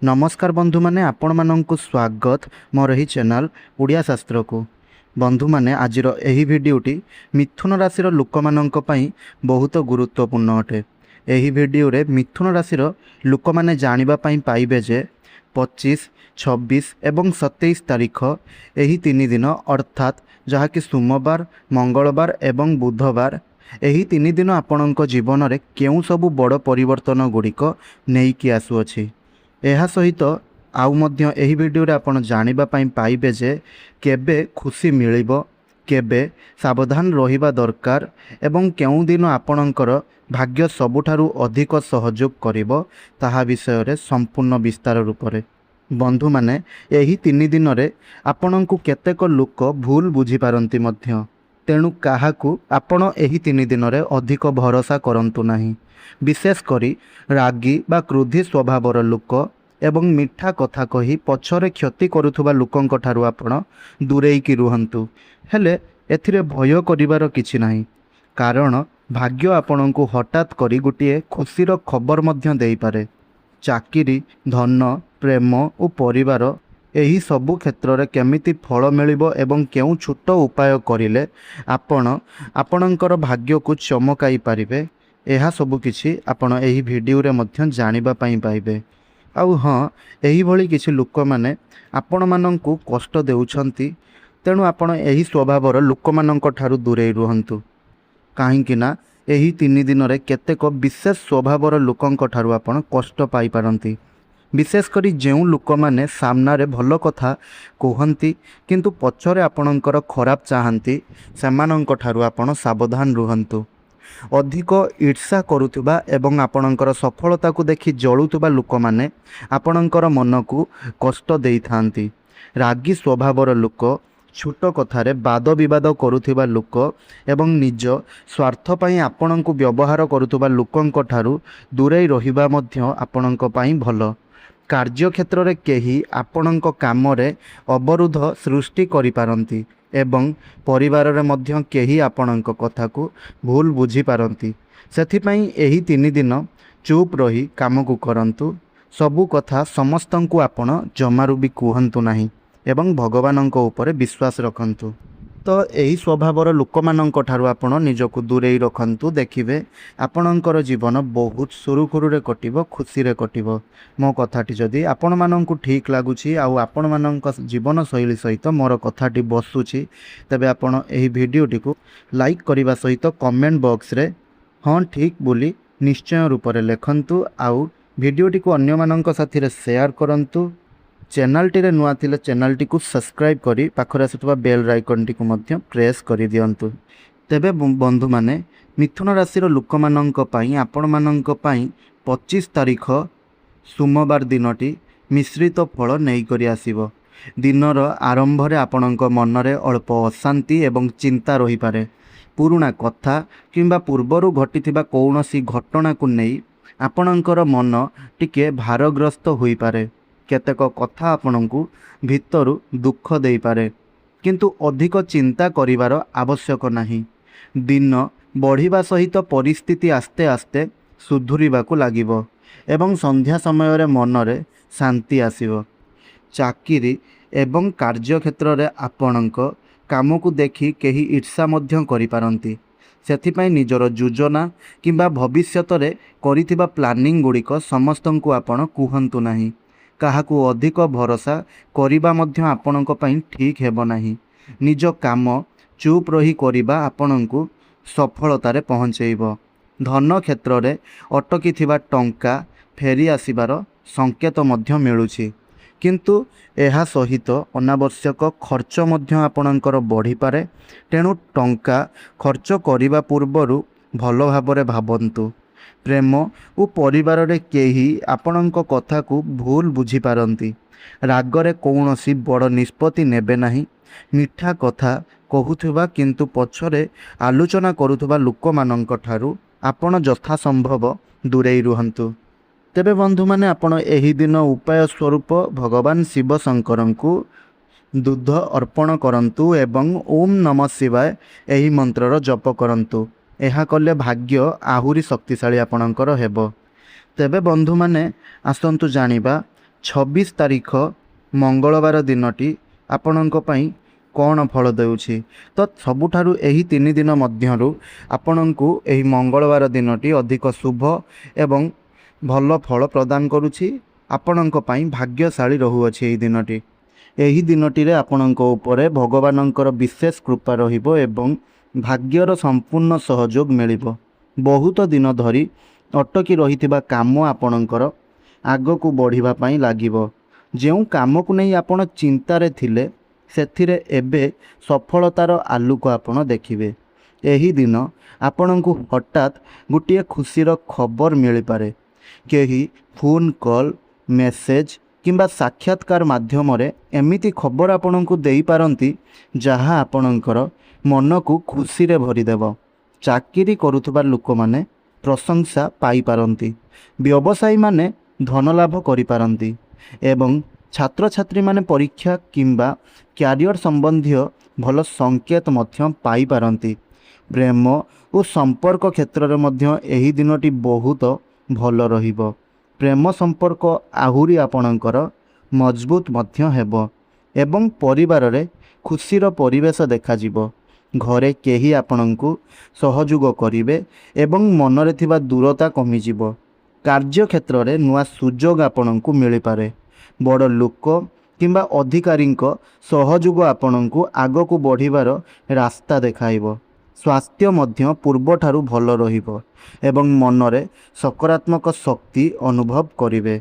नमस्कार बंधु माने आपण माननकु स्वागत मोर ही चैनल उड़िया शास्त्र को। बंधु माने आजिर एही भिडियोटी मिथुन राशि लोक माननक पई बहुत गुरुत्वपूर्ण अटे। एही भिडियो रे मिथुन राशि लोक माने जानिबा पई पाइबे जे 25, 26 एवं 27 तारीख एही तीन दिन अर्थात जहाँकि सोमवार, मंगलवार एवं बुधवार एही तीन दिन आपणक जीवन में केउं सबु बड़ परिवर्तन गुड़िक नेइकी आसुअछि। एहा सहित आउ मध्य एही वीडियो रे आपण जानिबा पई पाइबे जे केबे खुशी मिलिबो, केबे सावधान रहिबा दरकार एवं केउं दिन आपणकर भाग्य सबुठारु अधिक सहयोग करिवो ताहा विषय रे संपूर्ण विस्तार रूप रे। बंधु माने एही तीन दिन रे आपणकु केतेक लोक भूल बुझी पारंती मध्य, तेणु काहाकू आपण एही तीन दिन रे अधिक भरोसा करंतु नाही। विशेष करी रागी बा क्रोधी स्वभावर लोक एवं मिठा कथा कही पछरे क्षति करुथुबा लोकंक ठारु आपण दूरेईकी रुहंतु। हेले एथिरे भय करिवार किछि नाही, कारण भाग्य आपणकु हठात करी गोटिए खुशीर खबर मध्य देई पारे। चाकिरी, धन, प्रेम और परिवार एही सबु क्षेत्र रे केमिति फल मिलिबो एवं केउ छोट उपाय करिले आपण आपणकर भाग्य को चमकाई पारिबे, एहा सबु किछि आपण एही भिडियो रे मध्य जानिबा पई पाइबे। आउ हाँ, एही भली किछि लोक माने आपण माननकु कष्ट देउछंती, तेणु आपण एही स्वभावर लोक माननक ठारु दूरेई रुहंतु। काहेकि ना एही तीन दिन रे केतेक विशेष स्वभावर लोकंक ठारु आपण कष्ट पाई पारंती। विशेष करी जेउ लोक माने सामना रे भल कथा कहंती किंतु पछरे आपणकर खराब चाहंती, सेमानंक ठारु आपण सावधान रुहंतु। अधिक ईर्षा करुवा एवं आपणकर सफलता को देखि जलुवा लोक माने आपणकर मन को कष्ट देई थांती। रागी स्वभावर लोक, छोट कथारे वाद विवाद करुवा लोक एवं निज स्वार्थ पई आपणको व्यवहार करुवा लोकंक ठारु दूरेई रहिबा मध्य आपणक पई भल। कार्य क्षेत्र रे केही आपणक काम रे अवरोध सृष्टि करि पारंती एवं परिवार रे मध्य केही आपणक कथा को भूल बुझी पारंती। सेथिपई एही तीन दिन चुप रही काम को करंतु। सबु कथा समस्तंकु आपण जमारु भी कहंतु नाही एवं भगवानंक ऊपर विश्वास रखंतु। तो यही स्वभावर लोक माननक ठारु आपण निजको दूरेई रखंतु। देखिबे आपणकर जीवन बहुत सुरुखुरुरे कटिबो, खुशी रे कटिबो। मो कथाटी जदि आपण माननकु ठीक लागुछि आउ आपण माननक जीवन शैली सहित मोर कथाटी बसुछि, तबे आपण एही भिडियोटी को लाइक करिबा सहित कमेंट बॉक्स रे हाँ ठीक बोली निश्चय रूप रे लेखंतु। आउ भिडियोटी को अन्य माननक साथी रे शेयर करंतु। चैनल टी रे नुआ थिले चैनल टी को सब्सक्राइब करी पाखरे आसुतबा बेल आइकन टी को मध्य प्रेस करि दियंतु। तेबे बंधु माने मिथुन राशि लोक माननक पई आपण माननक पई 25 तारीख सोमवार दिनटी मिश्रित फल नेई करी आसीबो। दिनर आरंभ रे आपणक मन रे अल्प अशांति एवं चिंता रही पारे। पुराना कथा किंबा पूर्वरु घटिथिबा कौनसी घटना को नेई आपणकर मन टिके भारग्रस्त होई पारे। केतेक कथा आपणकु भितरु दुख देई पारे, किंतु अधिक चिंता करिवार आवश्यक नाही। दिन बढ़िबा सहित परिस्थिति आस्ते आस्ते सुधुरिबाकु लागिबो एवं संध्या समय रे मन रे शांति आसीबो। चाकिरी एवं कार्य क्षेत्र रे आपणक काम को देखि केही ईर्षा मध्य करि पारंती। सेथिपई निजर योजना किंबा भविष्यत रे करिथिबा प्लानिंग गुड़िक समस्तंकु आपण कुहंतु नाही। काहाकू अधिक भरोसा करिबा मध्य आपणक पई ठीक हेबो नाही। निज काम चुप रही करिबा आपणकू सफलता रे पहुँचेइबो। धन क्षेत्र रे अटकी थिबा टंका फेरी आसीबार संकेत मध्य मिलुछि, किंतु एहा सहित अनावश्यक खर्च मध्य आपणकर बढ़ी पारे। तेणु टंका खर्च करिबा पूर्वरु भल भाबरे भाबंतु। प्रेम और परिवार रे केही आपणक कथा को भूल बुझी पारंती। रागरे कौनसी बड़ निष्पत्ति नेबे नाही। मिठा कथा कहूथुबा किंतु पछरे आलोचना करुथुबा लोक माननक ठारु आपण यथा संभव दूरेई रुहंतु। तेबे बंधु माने आपण एही दिन उपाय स्वरूप भगवान शिव शंकरंकु दूध अर्पण करंतु एवं ओम नमः शिवाय एही मंत्रर जप करंतु। एहा कले भाग्य आहुरी शक्तिशाली आपणकर हेबो। तेबे बंधु माने आसंतु जानिबा 26 ତାରିଖ ମଙ୍ଗଳବାର ଦିନଟି ଆପଣଙ୍କ ପାଇଁ କ'ଣ ଫଳ ଦେଉଛି। ତ ସବୁଠାରୁ ଏହି 3 ଦିନ ମଧ୍ୟରୁ ଆପଣଙ୍କୁ ଏହି ମଙ୍ଗଳବାର ଦିନଟି ଅଧିକ ଶୁଭ ଏବଂ ଭଲ ଫଳ ପ୍ରଦାନ କରୁଛି। ଆପଣଙ୍କ ପାଇଁ ଭାଗ୍ୟଶାଳୀ ରହୁଅଛି ଏହି ଦିନଟି। ଏହି ଦିନଟିରେ ଆପଣଙ୍କ ଉପରେ ଭଗବାନଙ୍କର ବିଶେଷ କୃପା ରହିବ ଏବଂ ଭାଗ୍ୟର ସମ୍ପୂର୍ଣ୍ଣ ସହଯୋଗ ମିଳିବ। ବହୁତ ଦିନ ଧରି ଅଟକି ରହିଥିବା କାମ ଆପଣଙ୍କର ଆଗକୁ ବଢ଼ିବା ପାଇଁ ଲାଗିବ। ଯେଉଁ କାମକୁ ନେଇ ଆପଣ ଚିନ୍ତାରେ ଥିଲେ ସେଥିରେ ଏବେ ସଫଳତାର ଆଲୋକ ଆପଣ ଦେଖିବେ। ଏହି ଦିନ ଆପଣଙ୍କୁ ହଠାତ୍ ଗୋଟିଏ ଖୁସିର ଖବର ମିଳିପାରେ। କେହି ଫୋନ୍ କଲ୍, ମେସେଜ୍ କିମ୍ବା ସାକ୍ଷାତକାର ମାଧ୍ୟମରେ ଏମିତି ଖବର ଆପଣଙ୍କୁ ଦେଇପାରନ୍ତି ଯାହା ଆପଣଙ୍କର ମନକୁ ଖୁସିରେ ଭରିଦେବ। ଚାକିରି କରୁଥିବା ଲୋକମାନେ ପ୍ରଶଂସା ପାଇପାରନ୍ତି, ବ୍ୟବସାୟୀମାନେ ଧନଲାଭ କରିପାରନ୍ତି ଏବଂ ଛାତ୍ରଛାତ୍ରୀମାନେ ପରୀକ୍ଷା କିମ୍ବା କ୍ୟାରିୟର ସମ୍ବନ୍ଧୀୟ ଭଲ ସଂକେତ ମଧ୍ୟ ପାଇପାରନ୍ତି। ପ୍ରେମ ଓ ସମ୍ପର୍କ କ୍ଷେତ୍ରରେ ମଧ୍ୟ ଏହି ଦିନଟି ବହୁତ ଭଲ ରହିବ। ପ୍ରେମ ସମ୍ପର୍କ ଆହୁରି ଆପଣଙ୍କର ମଜବୁତ ମଧ୍ୟ ହେବ ଏବଂ ପରିବାରରେ ଖୁସିର ପରିବେଶ ଦେଖାଯିବ। ଘରେ କେହି ଆପଣଙ୍କୁ ସହଯୋଗ କରିବେ ଏବଂ ମନରେ ଥିବା ଦୂରତା କମିଯିବ। କାର୍ଯ୍ୟକ୍ଷେତ୍ରରେ ନୂଆ ସୁଯୋଗ ଆପଣଙ୍କୁ ମିଳିପାରେ। ବଡ଼ ଲୋକ କିମ୍ବା ଅଧିକାରୀଙ୍କ ସହଯୋଗ ଆପଣଙ୍କୁ ଆଗକୁ ବଢ଼ିବାର ରାସ୍ତା ଦେଖାଇବ। ସ୍ୱାସ୍ଥ୍ୟ ମଧ୍ୟ ପୂର୍ବଠାରୁ ଭଲ ରହିବ ଏବଂ ମନରେ ସକାରାତ୍ମକ ଶକ୍ତି ଅନୁଭବ କରିବେ।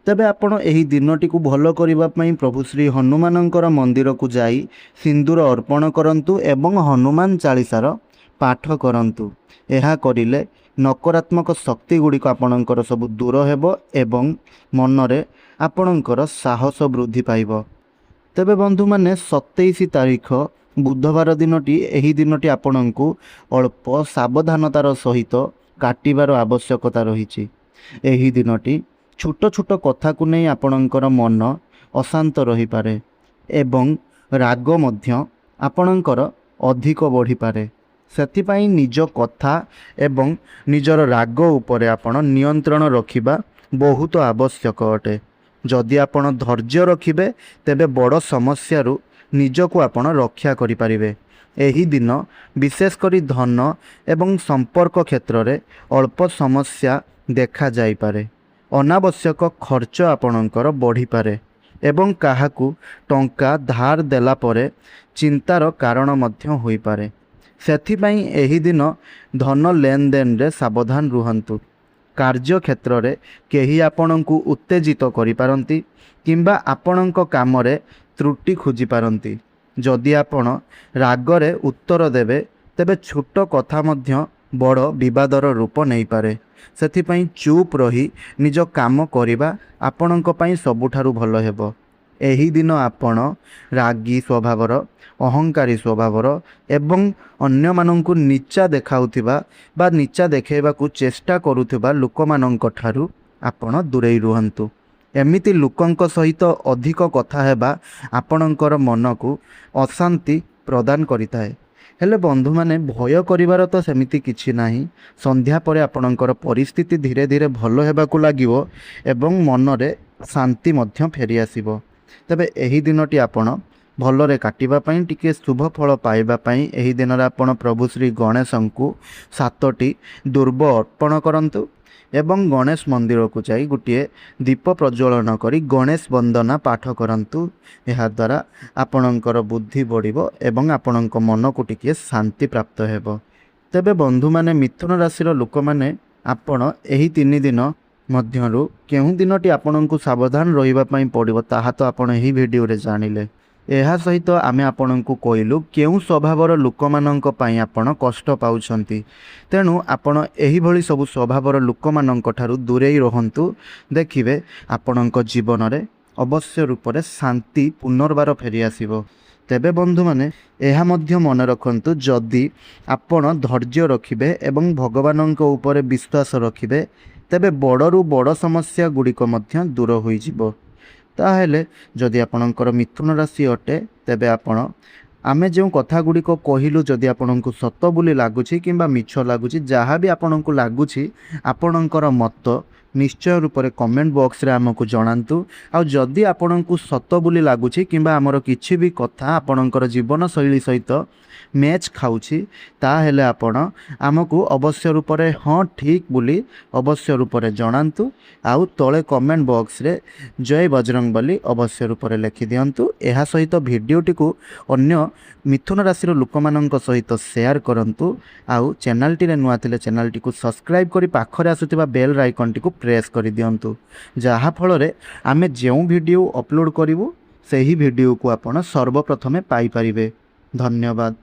ତେବେ ଆପଣ ଏହି ଦିନଟିକୁ ଭଲ କରିବା ପାଇଁ ପ୍ରଭୁ ଶ୍ରୀ ହନୁମାନଙ୍କର ମନ୍ଦିରକୁ ଯାଇ ସିନ୍ଦୁର ଅର୍ପଣ କରନ୍ତୁ ଏବଂ ହନୁମାନ ଚାଳିଶାର ପାଠ କରନ୍ତୁ। ଏହା କରିଲେ ନକାରାତ୍ମକ ଶକ୍ତି ଗୁଡ଼ିକ ଆପଣଙ୍କର ସବୁ ଦୂର ହେବ ଏବଂ ମନରେ ଆପଣଙ୍କର ସାହସ ବୃଦ୍ଧି ପାଇବ। ତେବେ ବନ୍ଧୁମାନେ 27 ତାରିଖ ବୁଧବାର ଦିନଟି, ଏହି ଦିନଟି ଆପଣଙ୍କୁ ଅଳ୍ପ ସାବଧାନତାର ସହିତ କାଟିବାର ଆବଶ୍ୟକତା ରହିଛି। ଏହି ଦିନଟି ଛୋଟ ଛୋଟ କଥାକୁ ନେଇ ଆପଣଙ୍କର ମନ ଅଶାନ୍ତ ରହିପାରେ ଏବଂ ରାଗ ମଧ୍ୟ ଆପଣଙ୍କର ଅଧିକ ବଢ଼ିପାରେ। ସେଥିପାଇଁ ନିଜ କଥା ଏବଂ ନିଜର ରାଗ ଉପରେ ଆପଣ ନିୟନ୍ତ୍ରଣ ରଖିବା ବହୁତ ଆବଶ୍ୟକ ଅଟେ। ଯଦି ଆପଣ ଧୈର୍ଯ୍ୟ ରଖିବେ ତେବେ ବଡ଼ ସମସ୍ୟାରୁ ନିଜକୁ ଆପଣ ରକ୍ଷା କରିପାରିବେ। ଏହି ଦିନ ବିଶେଷ କରି ଧନ ଏବଂ ସମ୍ପର୍କ କ୍ଷେତ୍ରରେ ଅଳ୍ପ ସମସ୍ୟା ଦେଖାଯାଇପାରେ। ଅନାବଶ୍ୟକ ଖର୍ଚ୍ଚ ଆପଣଙ୍କର ବଢ଼ିପାରେ ଏବଂ କାହାକୁ ଟଙ୍କା ଧାର ଦେଲା ପରେ ଚିନ୍ତାର କାରଣ ମଧ୍ୟ ହୋଇପାରେ। ସେଥିପାଇଁ ଏହି ଦିନ ଧନ ଲେନଦେନରେ ସାବଧାନ ରୁହନ୍ତୁ। କାର୍ଯ୍ୟକ୍ଷେତ୍ରରେ କେହି ଆପଣଙ୍କୁ ଉତ୍ତେଜିତ କରିପାରନ୍ତି କିମ୍ବା ଆପଣଙ୍କ କାମରେ ତ୍ରୁଟି ଖୋଜିପାରନ୍ତି। ଯଦି ଆପଣ ରାଗରେ ଉତ୍ତର ଦେବେ ତେବେ ଛୋଟ କଥା ମଧ୍ୟ ବଡ଼ ବିବାଦର ରୂପ ନେଇପାରେ। ସେଥିପାଇଁ ଚୁପ୍ ରହି ନିଜ କାମ କରିବା ଆପଣଙ୍କ ପାଇଁ ସବୁଠାରୁ ଭଲ ହେବ। ଏହି ଦିନ ଆପଣ ରାଗୀ ସ୍ୱଭାବର, ଅହଙ୍କାରୀ ସ୍ୱଭାବର ଏବଂ ଅନ୍ୟମାନଙ୍କୁ ନିଚା ଦେଖାଉଥିବା ବା ନିଚା ଦେଖାଇବାକୁ ଚେଷ୍ଟା କରୁଥିବା ଲୋକମାନଙ୍କ ଠାରୁ ଆପଣ ଦୂରେଇ ରୁହନ୍ତୁ। ଏମିତି ଲୋକଙ୍କ ସହିତ ଅଧିକ କଥା ହେବା ଆପଣଙ୍କର ମନକୁ ଅଶାନ୍ତି ପ୍ରଦାନ କରିଥାଏ। ହେଲେ ବନ୍ଧୁମାନେ, ଭୟ କରିବାର ତ ସେମିତି କିଛି ନାହିଁ। ସନ୍ଧ୍ୟା ପରେ ଆପଣଙ୍କର ପରିସ୍ଥିତି ଧୀରେ ଧୀରେ ଭଲ ହେବାକୁ ଲାଗିବ ଏବଂ ମନରେ ଶାନ୍ତି ମଧ୍ୟ ଫେରିଆସିବ। ତେବେ ଏହି ଦିନଟି ଆପଣ ଭଲରେ କାଟିବା ପାଇଁ, ଟିକିଏ ଶୁଭ ଫଳ ପାଇବା ପାଇଁ ଏହି ଦିନରେ ଆପଣ ପ୍ରଭୁ ଶ୍ରୀ ଗଣେଶଙ୍କୁ 7ଟି ଦୁର୍ବ ଅର୍ପଣ କରନ୍ତୁ ଏବଂ ଗଣେଶ ମନ୍ଦିରକୁ ଯାଇ ଗୋଟିଏ ଦୀପ ପ୍ରଜ୍ୱଳନ କରି ଗଣେଶ ବନ୍ଦନା ପାଠ କରନ୍ତୁ। ଏହାଦ୍ୱାରା ଆପଣଙ୍କର ବୁଦ୍ଧି ବଢ଼ିବ ଏବଂ ଆପଣଙ୍କ ମନକୁ ଟିକିଏ ଶାନ୍ତି ପ୍ରାପ୍ତ ହେବ। ତେବେ ବନ୍ଧୁମାନେ, ମିଥୁନ ରାଶିର ଲୋକମାନେ, ଆପଣ ଏହି 3 ଦିନ ମଧ୍ୟରୁ କେଉଁ ଦିନଟି ଆପଣଙ୍କୁ ସାବଧାନ ରହିବା ପାଇଁ ପଡ଼ିବ ତାହା ତ ଆପଣ ଏହି ଭିଡ଼ିଓରେ ଜାଣିଲେ। ଏହା ସହିତ ଆମେ ଆପଣଙ୍କୁ କହିଲୁ କେଉଁ ସ୍ୱଭାବର ଲୋକମାନଙ୍କ ପାଇଁ ଆପଣ କଷ୍ଟ ପାଉଛନ୍ତି। ତେଣୁ ଆପଣ ଏହିଭଳି ସବୁ ସ୍ୱଭାବର ଲୋକମାନଙ୍କ ଠାରୁ ଦୂରେଇ ରୁହନ୍ତୁ। ଦେଖିବେ ଆପଣଙ୍କ ଜୀବନରେ ଅବଶ୍ୟ ରୂପରେ ଶାନ୍ତି ପୁନର୍ବାର ଫେରିଆସିବ। ତେବେ ବନ୍ଧୁମାନେ, ଏହା ମଧ୍ୟ ମନେ ରଖନ୍ତୁ, ଯଦି ଆପଣ ଧୈର୍ଯ୍ୟ ରଖିବେ ଏବଂ ଭଗବାନଙ୍କ ଉପରେ ବିଶ୍ୱାସ ରଖିବେ ତେବେ ବଡ଼ରୁ ବଡ଼ ସମସ୍ୟା ଗୁଡ଼ିକ ମଧ୍ୟ ଦୂର ହୋଇଯିବ। ତାହେଲେ ଯଦି ଆପଣଙ୍କର ମିଥୁନ ରାଶି ଅଟେ ତେବେ ଆମେ ଯେଉଁ କଥା ଗୁଡ଼ିକ କହିଲୁ ଯଦି ଆପଣଙ୍କୁ ସତ ବୋଲି ଲାଗୁଛି କିମ୍ବା ମିଛ ଲାଗୁଛି, ଯାହା ବି ଆପଣଙ୍କୁ ଲାଗୁଛି ଆପଣଙ୍କର ମତ निश्चय रूप से कमेंट बॉक्स रे आमको जणांतु। आ जदि आपंक सत बोली लगुच कि आमर किसी भी कथा आपणकर जीवन शैली सहित मैच खाऊँगी ताहेले आपण आमको अवश्य रूप से हाँ ठीक बोली अवश्य रूप से जणांतु। आउ तले कमेंट बॉक्स रे जय बजरंग बली अवश्य रूप से लिखि दिंतु। यह सहित भिडटी को अन्य मिथुन राशि लोक मानक सहित शेयर करंतु। आउ चैनल टी नुआ थिले चैनल टी को सब्सक्राइब करी पाखरे आसुथिबा बेल आइकन टी को प्रेस कर दिंतु। जहा फल रे आमे जेउ वीडियो अपलोड करिवु सेही वीडियो को आपण सर्वप्रथमे पाई परिबे। धन्यवाद।